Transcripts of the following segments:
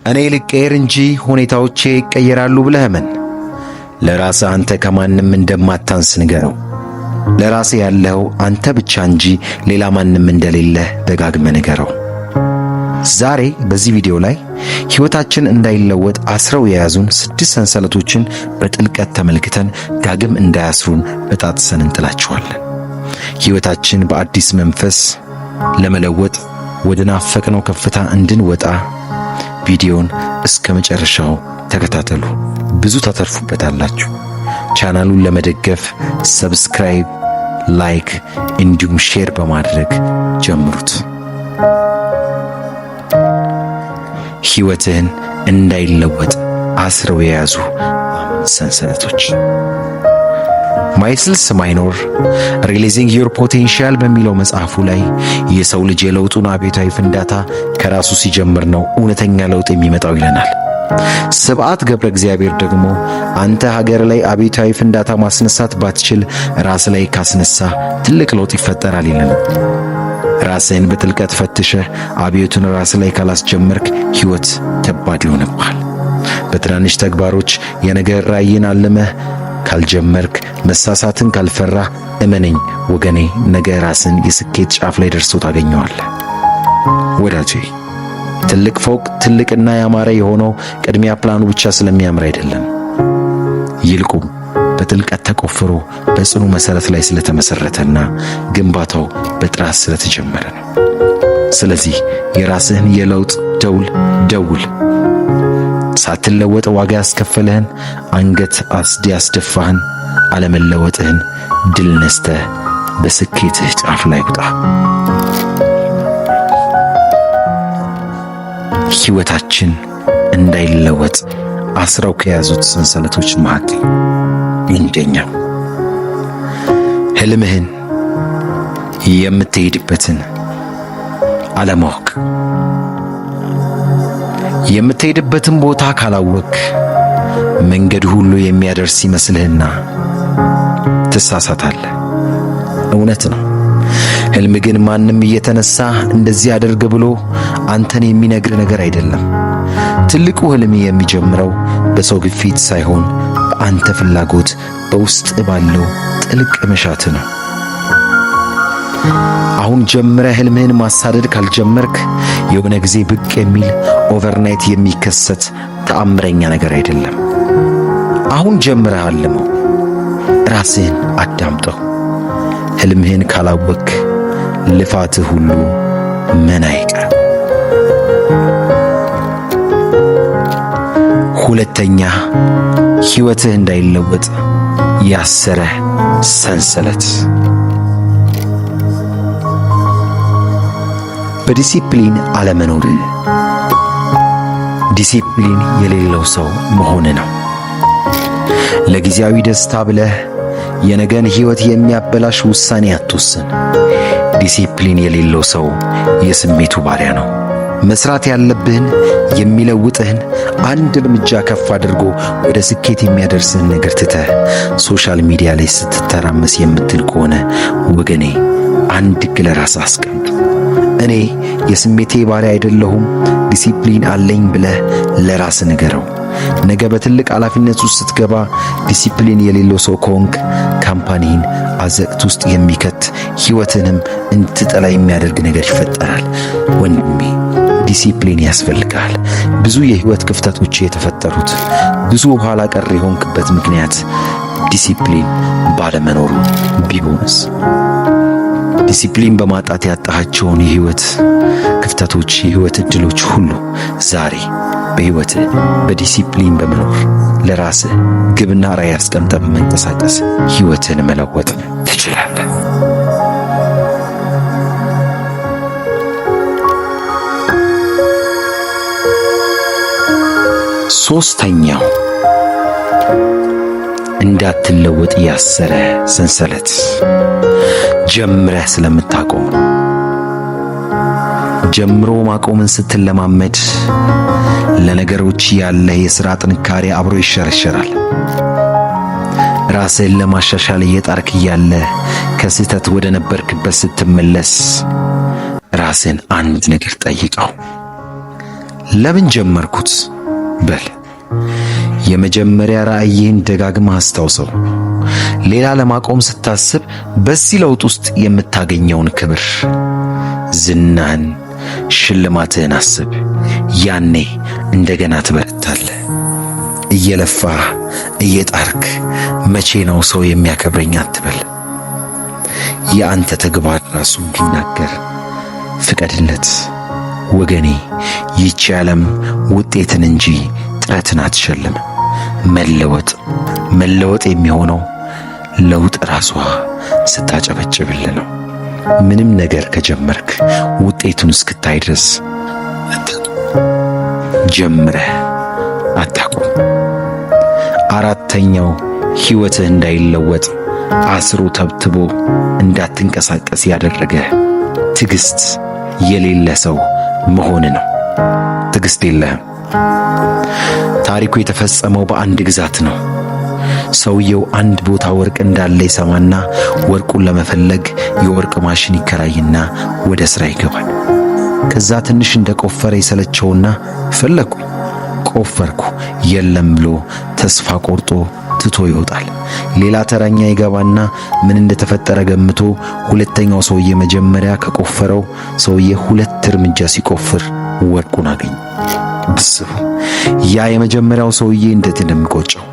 እኔ ልቀየር እንጂ ሁኔታዎቼ ይቀየራሉ ብለህ እመን። ለራስህ አንተ ከማንም እንደማታንስ ንገረው። ለራስህ ያለው አንተ ብቻ እንጂ ሌላ ማንም እንደሌለ ደጋግመህ ንገረው። ዛሬ በዚህ ቪዲዮ ላይ ሕይወታችን እንዳይለወጥ አስረው የያዙን 6 ሰንሰለቶችን በጥልቀት ተመልክተን ዳግም እንዳያስሩን በጣጥሰን እንጥላቸዋለን። ሕይወታችን በአዲስ መንፈስ ለመለወጥ ወደ ናፈቅነው ከፍታ እንድንወጣ ቪዲዮን እስከ መጨረሻው ተከታተሉ። ብዙ ታተርፉበታላችሁ። ቻናሉን ለመደገፍ ሰብስክራይብ፣ ላይክ እንዲሁም ሼር በማድረግ ጀምሩት። ሕይወትህን እንዳይለወጥ አስረው የያዙ 5 ሰንሰለቶች። ማይስልስ ማይኖር ሪሊዚንግ ዮር ፖቴንሻል በሚለው መጽሐፉ ላይ የሰው ልጅ የለውጡን አብዮታዊ ፍንዳታ ከራሱ ሲጀምር ነው እውነተኛ ለውጥ የሚመጣው ይለናል። ስብዓት ገብረ እግዚአብሔር ደግሞ አንተ ሀገር ላይ አብዮታዊ ፍንዳታ ማስነሳት ባትችል ራስ ላይ ካስነሳ ትልቅ ለውጥ ይፈጠራል ይለናል። ራስህን በጥልቀት ፈትሸህ አብዮቱን ራስ ላይ ካላስጀመርክ ሕይወት ከባድ ይሆንብሃል። በትናንሽ ተግባሮች የነገር ራዕይን አልመህ ካልጀመርክ፣ መሳሳትን ካልፈራህ፣ እመነኝ ወገኔ፣ ነገ ራስን የስኬት ጫፍ ላይ ደርሶ ታገኘዋለህ። ወዳጄ፣ ትልቅ ፎቅ ትልቅና ያማረ የሆነው ቅድሚያ ፕላኑ ብቻ ስለሚያምር አይደለም፣ ይልቁም በጥልቀት ተቆፍሮ በጽኑ መሠረት ላይ ስለተመሠረተና ግንባታው በጥራት ስለተጀመረ ነው። ስለዚህ የራስህን የለውጥ ደውል ደውል። ሳትለወጥ ዋጋ ያስከፈለህን፣ አንገት ያስደፋህን አለመለወጥህን ድል ነስተህ በስኬትህ ጫፍ ላይ ውጣ። ሕይወታችን እንዳይለወጥ አስረው ከያዙት ሰንሰለቶች መካከል አንደኛው ሕልምህን የምትሄድበትን አለማወቅ። የምትሄድበትን ቦታ ካላወቅ መንገድ ሁሉ የሚያደርስ ይመስልህና ትሳሳታለህ። እውነት ነው። ሕልም ግን ማንም እየተነሳ እንደዚህ አድርግ ብሎ አንተን የሚነግር ነገር አይደለም። ትልቁ ሕልም የሚጀምረው በሰው ግፊት ሳይሆን በአንተ ፍላጎት፣ በውስጥ ባለው ጥልቅ መሻት ነው። አሁን ጀምረህ ሕልምህን ማሳደድ ካልጀመርክ የሆነ ጊዜ ብቅ የሚል ኦቨርናይት የሚከሰት ተአምረኛ ነገር አይደለም። አሁን ጀምረህ አልመው፣ ራስህን አዳምጠው። ሕልምህን ካላወቅ ልፋትህ ሁሉ መና ይቀር። ሁለተኛ፣ ሕይወትህ እንዳይለወጥ ያሰረ ሰንሰለት። በዲሲፕሊን አለመኖር። ዲሲፕሊን የሌለው ሰው መሆን ነው። ለጊዜያዊ ደስታ ብለህ የነገን ሕይወት የሚያበላሽ ውሳኔ አትወስን። ዲሲፕሊን የሌለው ሰው የስሜቱ ባሪያ ነው። መስራት ያለብህን የሚለውጥህን አንድ እርምጃ ከፍ አድርጎ ወደ ስኬት የሚያደርስህን ነገር ትተህ ሶሻል ሚዲያ ላይ ስትተራመስ የምትል ከሆነ ወገኔ፣ አንድ ግለ ራስህ አስቀምጥ። እኔ የስሜቴ ባሪያ አይደለሁም፣ ዲሲፕሊን አለኝ ብለህ ለራስህ ንገረው። ነገ በትልቅ ኃላፊነት ውስጥ ስትገባ ዲሲፕሊን የሌለው ሰው ከሆንክ ካምፓኒን አዘቅት ውስጥ የሚከት ሕይወትንም እንድትጠላ የሚያደርግ ነገር ይፈጠራል። ወንድሜ፣ ዲሲፕሊን ያስፈልጋል። ብዙ የሕይወት ክፍተቶች የተፈጠሩት፣ ብዙ ኋላ ቀር የሆንክበት ምክንያት ዲሲፕሊን ባለመኖሩ ቢሆንስ? ዲሲፕሊን በማጣት ያጣሃቸውን የሕይወት ክፍተቶች፣ የሕይወት ዕድሎች ሁሉ ዛሬ በሕይወት በዲሲፕሊን በመኖር ለራስህ ግብና ራዕይ አስቀምጠህ በመንቀሳቀስ ሕይወትን መለወጥ ትችላለህ። ሶስተኛው እንዳትለወጥ ያሰረ ሰንሰለት ጀምረህ ስለምታቆም። ጀምሮ ማቆምን ስትለማመድ ለነገሮች ያለህ የሥራ ጥንካሬ አብሮ ይሸረሸራል። ራስህን ለማሻሻል እየጣርክ እያለ ከስህተት ወደ ነበርክበት ስትመለስ ራስህን አንድ ነገር ጠይቀው። ለምን ጀመርኩት በል። የመጀመሪያ ራእይህን ደጋግመህ አስታውሰው። ሌላ ለማቆም ስታስብ በዚህ ለውጥ ውስጥ የምታገኘውን ክብር፣ ዝናን፣ ሽልማትህን አስብ። ያኔ እንደገና ትበረታለህ። እየለፋህ እየጣርክ መቼ ነው ሰው የሚያከብረኝ አትበል። የአንተ ተግባር ራሱ እንዲናገር ፍቀድለት። ወገኔ፣ ይህች ዓለም ውጤትን እንጂ ጥረትን አትሸልም። መለወጥ የሚሆነው ለውጥ ራሷ ስታጨበጭብል ነው። ምንም ነገር ከጀመርክ ውጤቱን እስክታይ ድረስ ጀምረህ አታቁም። አራተኛው ሕይወትህ እንዳይለወጥ አስሮ ተብትቦ እንዳትንቀሳቀስ ያደረገ ትዕግሥት የሌለ ሰው መሆን ነው። ትዕግሥት የለህም። ታሪኩ የተፈጸመው በአንድ ግዛት ነው። ሰውየው አንድ ቦታ ወርቅ እንዳለ ይሰማና ወርቁን ለመፈለግ የወርቅ ማሽን ይከራይና ወደ ሥራ ይገባል። ከዛ ትንሽ እንደቆፈረ ይሰለቸውና ፈለግኩ፣ ቆፈርኩ፣ የለም ብሎ ተስፋ ቆርጦ ትቶ ይወጣል። ሌላ ተራኛ ይገባና ምን እንደተፈጠረ ገምቶ ሁለተኛው ሰውዬ መጀመሪያ ከቆፈረው ሰውዬ 2 እርምጃ ሲቆፍር ወርቁን አገኘ። አስቡ፣ ያ የመጀመሪያው ሰውዬ እንዴት እንደሚቆጨው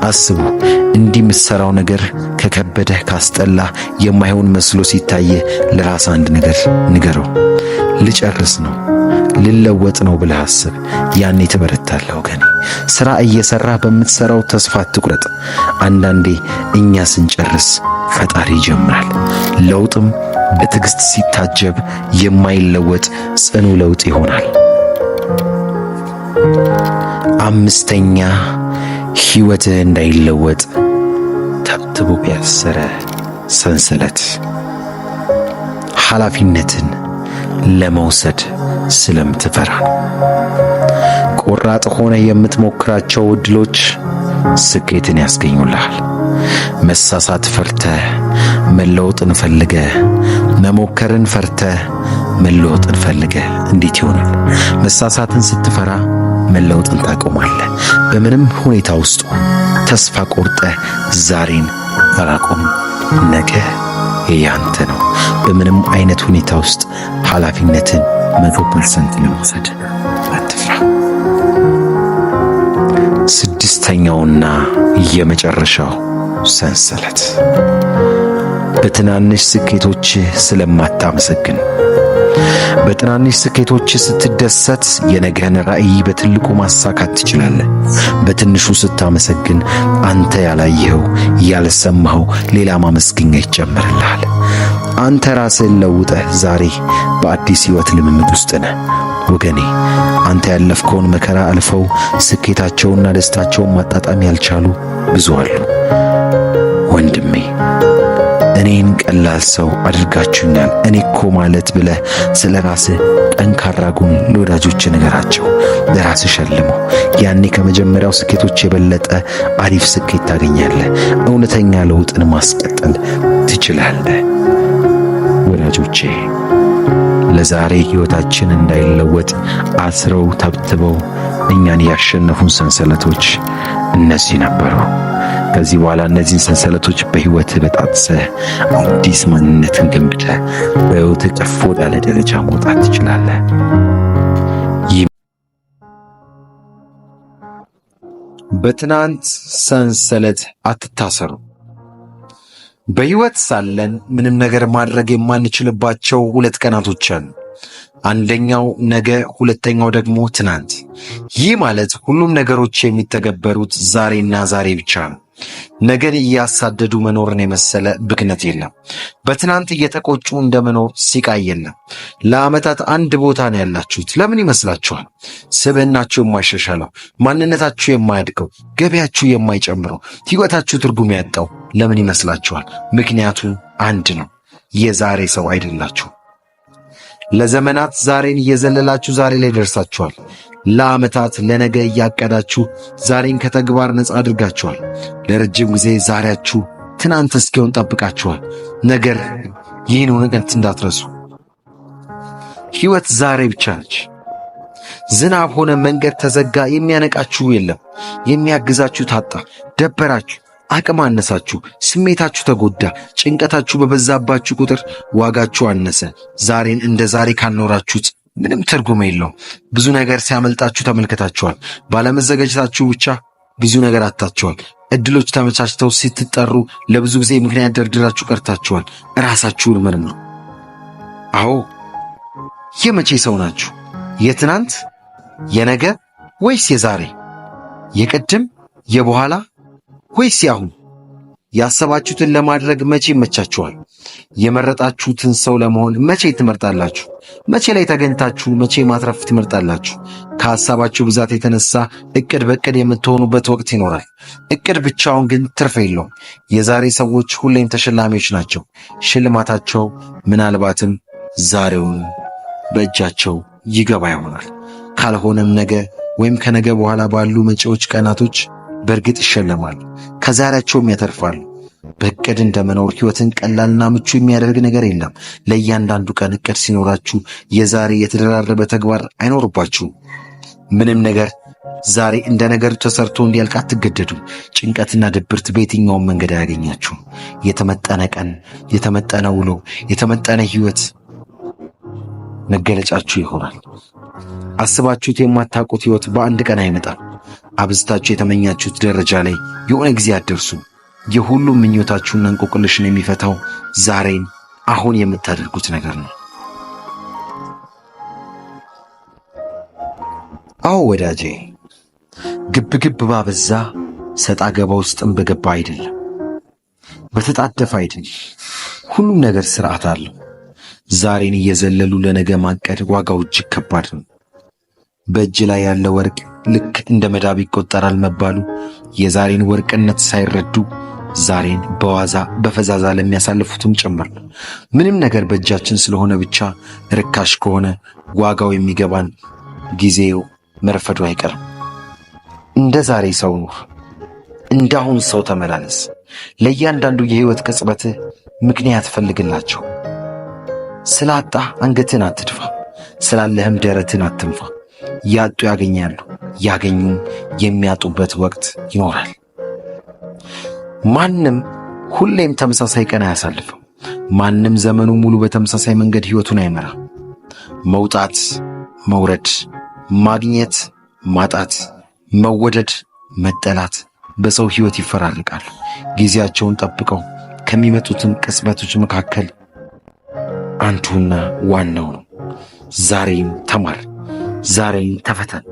አስቡ። እንዲህ የምትሠራው ነገር ከከበደህ ካስጠላ የማይሆን መስሎ ሲታየ ለራስ አንድ ነገር ንገረው። ልጨርስ ነው፣ ልለወጥ ነው ብለህ አስብ። ያኔ ትበረታለህ ወገኔ። ሥራ እየሠራህ በምትሠራው ተስፋ አትቁረጥ። አንዳንዴ እኛ ስንጨርስ ፈጣሪ ይጀምራል። ለውጥም በትዕግሥት ሲታጀብ የማይለወጥ ጽኑ ለውጥ ይሆናል። 5ኛ ሕይወትህ እንዳይለወጥ ተብትቦ ያሰረ ሰንሰለት። ኃላፊነትን ለመውሰድ ስለምትፈራ ነው። ቆራጥ ሆነ የምትሞክራቸው ዕድሎች ስኬትን ያስገኙልሃል። መሳሳት ፈርተህ መለወጥን ፈልገህ፣ መሞከርን ፈርተህ መለወጥን ፈልገህ እንዴት ይሆናል? መሳሳትን ስትፈራ መለወጥን ታቆማለህ። በምንም ሁኔታ ውስጥ ተስፋ ቆርጠህ ዛሬን አላቆም፣ ነገ ያንተ ነው። በምንም አይነት ሁኔታ ውስጥ ኃላፊነትን 100% ለመውሰድ አትፍራ። 6ኛውና የመጨረሻው ሰንሰለት፣ በትናንሽ ስኬቶች ስለማታመሰግን። በትናንሽ ስኬቶች ስትደሰት የነገህን ራዕይ በትልቁ ማሳካት ትችላለህ። በትንሹ ስታመሰግን አንተ ያላየኸው ያልሰማኸው ሌላ ማመስገኛ ይጨመርልሃል። አንተ ራስህን ለውጠህ ዛሬ በአዲስ ሕይወት ልምምድ ውስጥ ነህ ወገኔ። አንተ ያለፍከውን መከራ አልፈው ስኬታቸውንና ደስታቸውን ማጣጣም ያልቻሉ ብዙ አሉ። ወንድሜ፣ እኔን ቀላል ሰው አድርጋችሁኛል፣ እኔ እኮ ማለት ብለህ ስለ ራስህ ጠንካራ ጎን ለወዳጆች ንገራቸው፣ ለራስህ ሸልመው። ያኔ ከመጀመሪያው ስኬቶች የበለጠ አሪፍ ስኬት ታገኛለህ። እውነተኛ ለውጥን ማስቀጠል ትችላለህ። ወዳጆቼ፣ ለዛሬ ሕይወታችን እንዳይለወጥ አስረው ተብትበው እኛን ያሸነፉን ሰንሰለቶች እነዚህ ነበሩ። ከዚህ በኋላ እነዚህን ሰንሰለቶች በሕይወትህ በጣጥሰህ አዲስ ማንነትን ገንብተህ በሕይወትህ ከፍ ወዳለ ደረጃ መውጣት ትችላለህ። በትናንት ሰንሰለት አትታሰሩ። በሕይወት ሳለን ምንም ነገር ማድረግ የማንችልባቸው 2 ቀናቶች አሉ። አንደኛው ነገ፣ ሁለተኛው ደግሞ ትናንት። ይህ ማለት ሁሉም ነገሮች የሚተገበሩት ዛሬና ዛሬ ብቻ ነው። ነገን እያሳደዱ መኖርን የመሰለ ብክነት የለም። በትናንት እየተቆጩ እንደመኖር ሲቃይ የለም። ለዓመታት አንድ ቦታ ነው ያላችሁት። ለምን ይመስላችኋል? ስብዕናችሁ የማይሻሻለው፣ ማንነታችሁ የማያድገው፣ ገበያችሁ የማይጨምረው፣ ሕይወታችሁ ትርጉም ያጣው ለምን ይመስላችኋል? ምክንያቱ አንድ ነው። የዛሬ ሰው አይደላችሁ። ለዘመናት ዛሬን እየዘለላችሁ ዛሬ ላይ ደርሳችኋል። ለዓመታት ለነገ እያቀዳችሁ ዛሬን ከተግባር ነፃ አድርጋችኋል። ለረጅም ጊዜ ዛሬያችሁ ትናንት እስኪሆን ጠብቃችኋል። ነገር ይህን እውነት እንዳትረሱ። ሕይወት ዛሬ ብቻ ነች። ዝናብ ሆነ መንገድ ተዘጋ የሚያነቃችሁ የለም። የሚያግዛችሁ ታጣ፣ ደበራችሁ፣ አቅም አነሳችሁ፣ ስሜታችሁ ተጎዳ፣ ጭንቀታችሁ በበዛባችሁ ቁጥር ዋጋችሁ አነሰ። ዛሬን እንደ ዛሬ ካልኖራችሁት ምንም ትርጉም የለውም። ብዙ ነገር ሲያመልጣችሁ ተመልከታችኋል። ባለመዘጋጀታችሁ ብቻ ብዙ ነገር አጥታችኋል። እድሎች ተመቻችተው ስትጠሩ ለብዙ ጊዜ ምክንያት ደርድራችሁ ቀርታችኋል። ራሳችሁን መርምሩ። አዎ፣ የመቼ ሰው ናችሁ? የትናንት፣ የነገ ወይስ የዛሬ? የቅድም፣ የበኋላ ወይስ ያሁን? ያሰባችሁትን ለማድረግ መቼ ይመቻችኋል? የመረጣችሁትን ሰው ለመሆን መቼ ትመርጣላችሁ? መቼ ላይ ተገኝታችሁ መቼ ማትረፍ ትመርጣላችሁ? ከሐሳባችሁ ብዛት የተነሳ እቅድ በእቅድ የምትሆኑበት ወቅት ይኖራል። እቅድ ብቻውን ግን ትርፍ የለውም። የዛሬ ሰዎች ሁሌም ተሸላሚዎች ናቸው። ሽልማታቸው ምናልባትም ዛሬውን በእጃቸው ይገባ ይሆናል። ካልሆነም ነገ ወይም ከነገ በኋላ ባሉ መጪዎች ቀናቶች በእርግጥ ይሸለማሉ፣ ከዛሬያቸውም ያተርፋሉ። በእቅድ እንደመኖር ሕይወትን ቀላልና ምቹ የሚያደርግ ነገር የለም። ለእያንዳንዱ ቀን እቅድ ሲኖራችሁ የዛሬ የተደራረበ ተግባር አይኖርባችሁም። ምንም ነገር ዛሬ እንደ ነገሩ ተሰርቶ እንዲያልቅ አትገደዱም። ጭንቀትና ድብርት በየትኛውም መንገድ አያገኛችሁም። የተመጠነ ቀን፣ የተመጠነ ውሎ፣ የተመጠነ ሕይወት መገለጫችሁ ይሆናል። አስባችሁት የማታውቁት ሕይወት በአንድ ቀን አይመጣም። አብዝታችሁ የተመኛችሁት ደረጃ ላይ የሆነ ጊዜ አትደርሱ። የሁሉም ምኞታችሁና እንቆቅልሽን የሚፈታው ዛሬን አሁን የምታደርጉት ነገር ነው። አዎ ወዳጄ፣ ግብ ባበዛ ሰጣ ገባ ውስጥም በገባ አይደለም፣ በተጣደፈ አይደለም። ሁሉም ነገር ስርዓት አለው። ዛሬን እየዘለሉ ለነገ ማቀድ ዋጋው እጅግ ከባድ ነው። በእጅ ላይ ያለ ወርቅ ልክ እንደ መዳብ ይቆጠራል መባሉ የዛሬን ወርቅነት ሳይረዱ ዛሬን በዋዛ በፈዛዛ ለሚያሳልፉትም ጭምር ነው። ምንም ነገር በእጃችን ስለሆነ ብቻ ርካሽ ከሆነ ዋጋው የሚገባን ጊዜው መርፈዱ አይቀርም። እንደ ዛሬ ሰው ኑር፣ እንዳሁን ሰው ተመላለስ። ለእያንዳንዱ የሕይወት ቅጽበትህ ምክንያት ፈልግላቸው። ስላጣህ አንገትን አትድፋ፣ ስላለህም ደረትን አትንፋ። ያጡ ያገኛሉ፣ ያገኙም የሚያጡበት ወቅት ይኖራል። ማንም ሁሌም ተመሳሳይ ቀን አያሳልፍም። ማንም ዘመኑ ሙሉ በተመሳሳይ መንገድ ሕይወቱን አይመራ። መውጣት፣ መውረድ፣ ማግኘት፣ ማጣት፣ መወደድ፣ መጠላት በሰው ሕይወት ይፈራርቃሉ። ጊዜያቸውን ጠብቀው ከሚመጡትም ቅጽበቶች መካከል አንዱና ዋናው ነው። ዛሬን ተማር፣ ዛሬን ተፈተን፣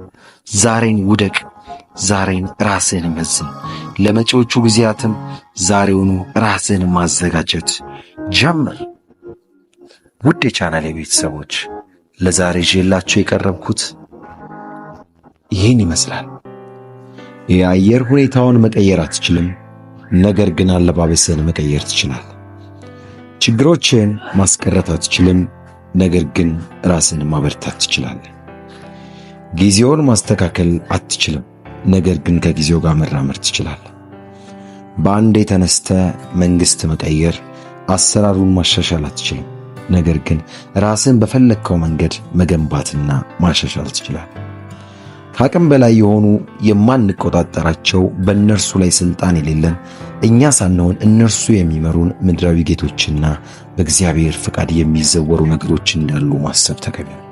ዛሬን ውደቅ፣ ዛሬን ራስህን መዝን። ለመጪዎቹ ጊዜያትም ዛሬውኑ ራስህን ማዘጋጀት ጀምር። ውድ የቻናሌ ቤተሰቦች ለዛሬ ይዤላችሁ የቀረብኩት ይህን ይመስላል። የአየር ሁኔታውን መቀየር አትችልም፣ ነገር ግን አለባበስህን መቀየር ትችላለህ። ችግሮችን ማስቀረት አትችልም፣ ነገር ግን ራስን ማበርታት ትችላለህ። ጊዜውን ማስተካከል አትችልም፣ ነገር ግን ከጊዜው ጋር መራመድ ትችላለህ። በአንዴ ተነስተ መንግስት መቀየር፣ አሰራሩን ማሻሻል አትችልም፣ ነገር ግን ራስን በፈለግከው መንገድ መገንባትና ማሻሻል ትችላለህ። ከአቅም በላይ የሆኑ የማንቆጣጠራቸው በእነርሱ ላይ ስልጣን የሌለን እኛ ሳንሆን እነርሱ የሚመሩን ምድራዊ ጌቶችና በእግዚአብሔር ፈቃድ የሚዘወሩ ነገሮች እንዳሉ ማሰብ ተገቢ ነው።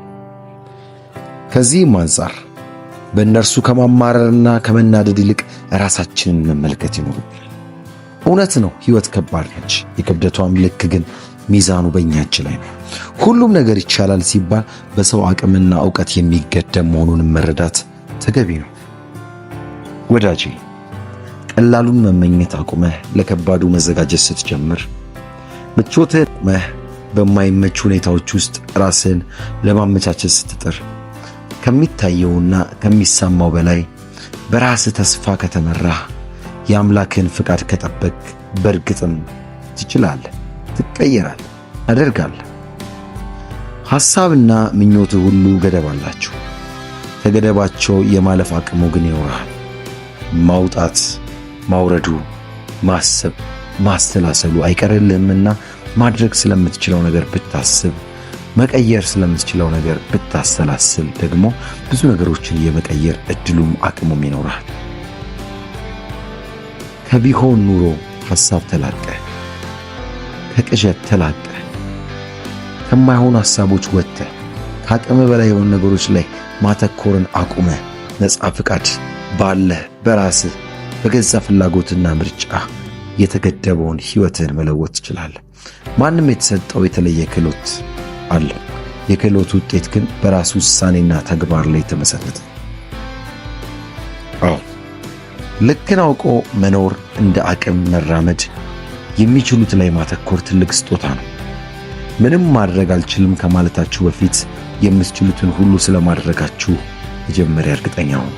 ከዚህም አንጻር በእነርሱ ከማማረርና ከመናደድ ይልቅ ራሳችንን መመልከት ይኖርብናል። እውነት ነው፣ ሕይወት ከባድ ነች። የክብደቷም ልክ ግን ሚዛኑ በእኛ እጅ ላይ ነው። ሁሉም ነገር ይቻላል ሲባል በሰው አቅምና ዕውቀት የሚገደም መሆኑን መረዳት ተገቢ ነው። ወዳጄ፣ ቀላሉን መመኘት አቁመህ ለከባዱ መዘጋጀት ስትጀምር፣ ምቾትህን አቁመህ በማይመች ሁኔታዎች ውስጥ ራስህን ለማመቻቸት ስትጥር፣ ከሚታየውና ከሚሰማው በላይ በራስህ ተስፋ ከተመራህ፣ የአምላክህን ፍቃድ ከጠበቅ፣ በእርግጥም ትችላለህ፣ ትቀየራለህ፣ ታደርጋለህ። ሐሳብና ምኞትህ ሁሉ ገደብ አላቸው። ከገደባቸው የማለፍ አቅሙ ግን ይኖርሃል። ማውጣት፣ ማውረዱ፣ ማሰብ፣ ማስተላሰሉ አይቀርልህምና ማድረግ ስለምትችለው ነገር ብታስብ መቀየር ስለምትችለው ነገር ብታሰላስል ደግሞ ብዙ ነገሮችን የመቀየር እድሉም አቅሙም ይኖራል። ከቢሆን ኑሮ ሐሳብ ተላቀ፣ ከቅዠት ተላቀ፣ ከማይሆኑ ሐሳቦች ወጥተ ከአቅም በላይ የሆኑ ነገሮች ላይ ማተኮርን አቁመ ነፃ ፍቃድ ባለህ በራስህ በገዛ ፍላጎትና ምርጫ የተገደበውን ሕይወትን መለወጥ ትችላለህ። ማንም የተሰጠው የተለየ ክህሎት አለ። የክህሎት ውጤት ግን በራሱ ውሳኔና ተግባር ላይ የተመሰረተ። ልክን አውቆ መኖር፣ እንደ አቅም መራመድ፣ የሚችሉት ላይ ማተኮር ትልቅ ስጦታ ነው። ምንም ማድረግ አልችልም ከማለታችሁ በፊት የምትችሉትን ሁሉ ስለማድረጋችሁ መጀመሪያ እርግጠኛ ሁኑ።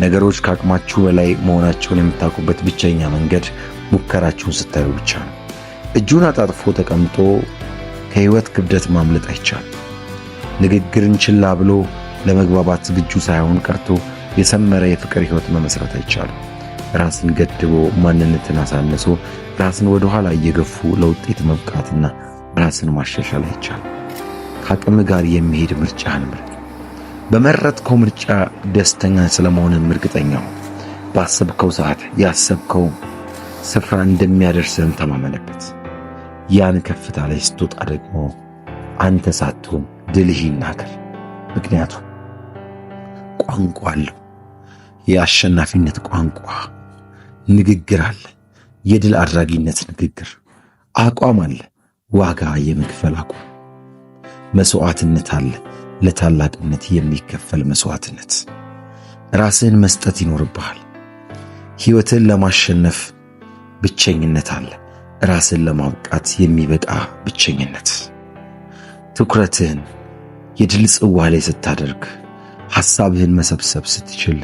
ነገሮች ከአቅማችሁ በላይ መሆናቸውን የምታውቁበት ብቸኛ መንገድ ሙከራችሁን ስታዩ ብቻ ነው። እጁን አጣጥፎ ተቀምጦ ከሕይወት ክብደት ማምለጥ አይቻልም። ንግግርን ችላ ብሎ ለመግባባት ዝግጁ ሳይሆን ቀርቶ የሰመረ የፍቅር ሕይወት መመስረት አይቻልም። ራስን ገድቦ ማንነትን አሳንሶ ራስን ወደ ኋላ እየገፉ ለውጤት መብቃትና ራስን ማሻሻል አይቻልም። ከአቅም ጋር የሚሄድ ምርጫህን ምረጥ። በመረጥከው ምርጫ ደስተኛ ስለመሆንም እርግጠኛው። ባሰብከው ሰዓት ያሰብከው ስፍራ እንደሚያደርስህም ተማመነበት። ያን ከፍታ ላይ ስትወጣ ደግሞ አንተ ሳትሆን ድልህ ይናገር። ምክንያቱም ቋንቋ አለው። የአሸናፊነት ቋንቋ ንግግር አለ። የድል አድራጊነት ንግግር አቋም አለ። ዋጋ የመክፈል አቋም መስዋዕትነት አለ። ለታላቅነት የሚከፈል መስዋዕትነት ራስህን መስጠት ይኖርብሃል። ሕይወትን ለማሸነፍ ብቸኝነት አለ። ራስን ለማብቃት የሚበቃ ብቸኝነት። ትኩረትህን የድል ጽዋ ላይ ስታደርግ፣ ሐሳብህን መሰብሰብ ስትችል፣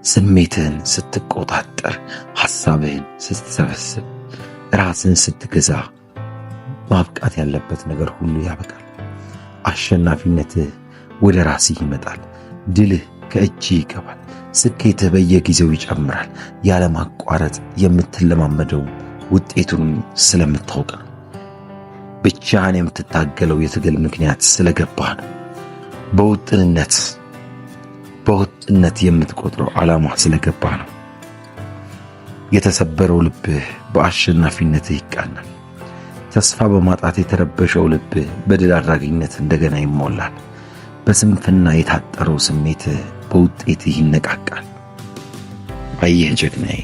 ስሜትህን ስትቆጣጠር፣ ሐሳብህን ስትሰበስብ፣ ራስን ስትገዛ ማብቃት ያለበት ነገር ሁሉ ያበቃል። አሸናፊነትህ ወደ ራስህ ይመጣል። ድልህ ከእጅህ ይገባል። ስኬትህ በየጊዜው ይጨምራል። ያለማቋረጥ የምትለማመደው ውጤቱን ስለምታውቅ ነው። ብቻህን የምትታገለው የትግል ምክንያት ስለገባህ ነው። በውጥነት የምትቆጥረው ዓላማ ስለገባህ ነው። የተሰበረው ልብህ በአሸናፊነትህ ይቃናል። ተስፋ በማጣት የተረበሸው ልብህ በድል አድራጊነት እንደገና ይሞላል። በስንፍና የታጠረው ስሜትህ በውጤትህ ይነቃቃል። አየህ ጀግናዬ፣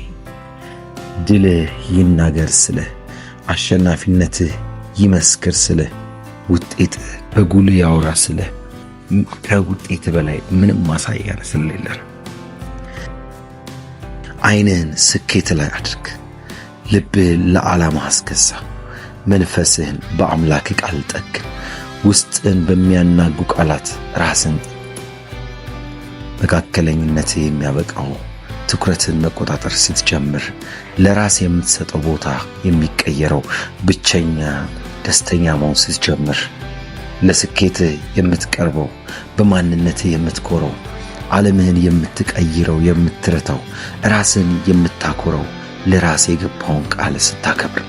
ድልህ ይናገር ስልህ፣ አሸናፊነትህ ይመስክር ስልህ፣ ውጤትህ በጉልህ ያወራ ስልህ፣ ከውጤት በላይ ምንም ማሳያ ስለሌለ ዓይንህን ስኬት ላይ አድርግ። ልብህን ለዓላማ አስገዛ። መንፈስህን በአምላክ ቃል ጠግን። ውስጥን በሚያናጉ ቃላት ራስን መካከለኝነትህ የሚያበቃው ትኩረትን መቆጣጠር ስትጀምር፣ ለራስ የምትሰጠው ቦታ የሚቀየረው ብቸኛ ደስተኛ መሆን ስትጀምር፣ ለስኬትህ የምትቀርበው በማንነትህ የምትኮረው ዓለምህን የምትቀይረው የምትረታው ራስን የምታኮረው ለራስ የገባውን ቃል ስታከብር፣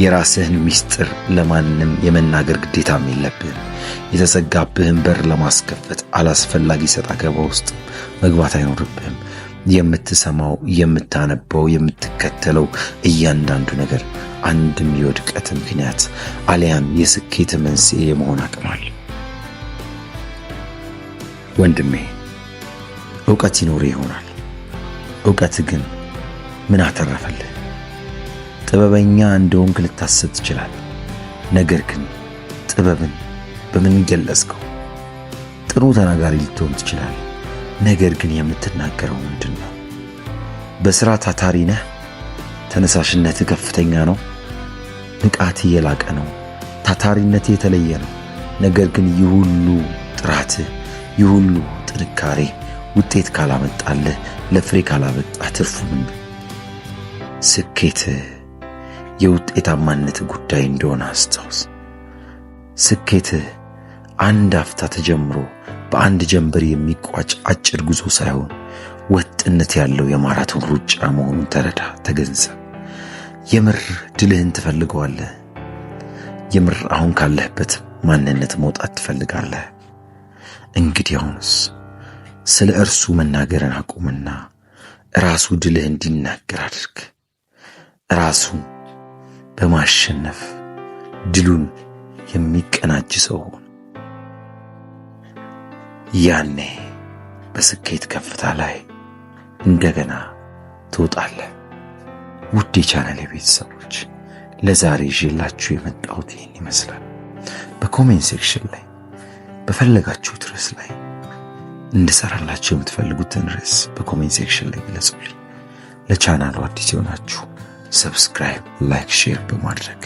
የራስህን ምስጢር ለማንም የመናገር ግዴታም የለብህም። የተዘጋብህን በር ለማስከፈት አላስፈላጊ ሰጣ ገባ ውስጥ መግባት አይኖርብህም። የምትሰማው፣ የምታነበው፣ የምትከተለው እያንዳንዱ ነገር አንድም የውድቀት ምክንያት አሊያም የስኬት መንስኤ የመሆን አቅም አለ። ወንድሜ፣ ዕውቀት ይኖር ይሆናል። ዕውቀት ግን ምን አተረፈልህ? ጥበበኛ እንደሆንክ ልታስብ ትችላለህ። ነገር ግን ጥበብን በምን ገለጽከው? ጥሩ ተናጋሪ ልትሆን ትችላለህ። ነገር ግን የምትናገረው ምንድን ነው? በሥራ ታታሪ ነህ? ተነሳሽነትህ ከፍተኛ ነው? ንቃትህ የላቀ ነው? ታታሪነትህ የተለየ ነው? ነገር ግን ይህ ሁሉ ጥራትህ፣ ይህ ሁሉ ጥንካሬ ውጤት ካላመጣልህ፣ ለፍሬ ካላበቃ ትርፉ ምንድን? ስኬትህ የውጤታማነት ጉዳይ እንደሆነ አስታውስ። ስኬትህ አንድ አፍታ ተጀምሮ በአንድ ጀንበር የሚቋጭ አጭር ጉዞ ሳይሆን ወጥነት ያለው የማራቶን ሩጫ መሆኑን ተረዳ፣ ተገንዘብ። የምር ድልህን ትፈልገዋለህ? የምር አሁን ካለህበት ማንነት መውጣት ትፈልጋለህ? እንግዲያውስ ስለ እርሱ መናገርን አቁምና ራሱ ድልህ እንዲናገር አድርግ። ራሱ በማሸነፍ ድሉን የሚቀናጅ ሰው ሆን። ያኔ በስኬት ከፍታ ላይ እንደገና ትወጣለህ። ውድ የቻናሌ ቤተሰቦች ለዛሬ ይዤላችሁ የመጣሁት ይህን ይመስላል። በኮሜንት ሴክሽን ላይ በፈለጋችሁት ርዕስ ላይ እንድሰራላችሁ የምትፈልጉትን ርዕስ በኮሜንት ሴክሽን ላይ ግለጹልኝ። ለቻናሉ አዲስ የሆናችሁ ሰብስክራይብ፣ ላይክ፣ ሼር በማድረግ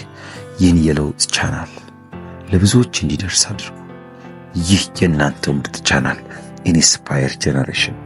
ይህን የለውጥ ቻናል ለብዙዎች እንዲደርስ አድርጉ። ይህ የእናንተው ምርጥ ቻናል ኢንስፓየር ጄነሬሽን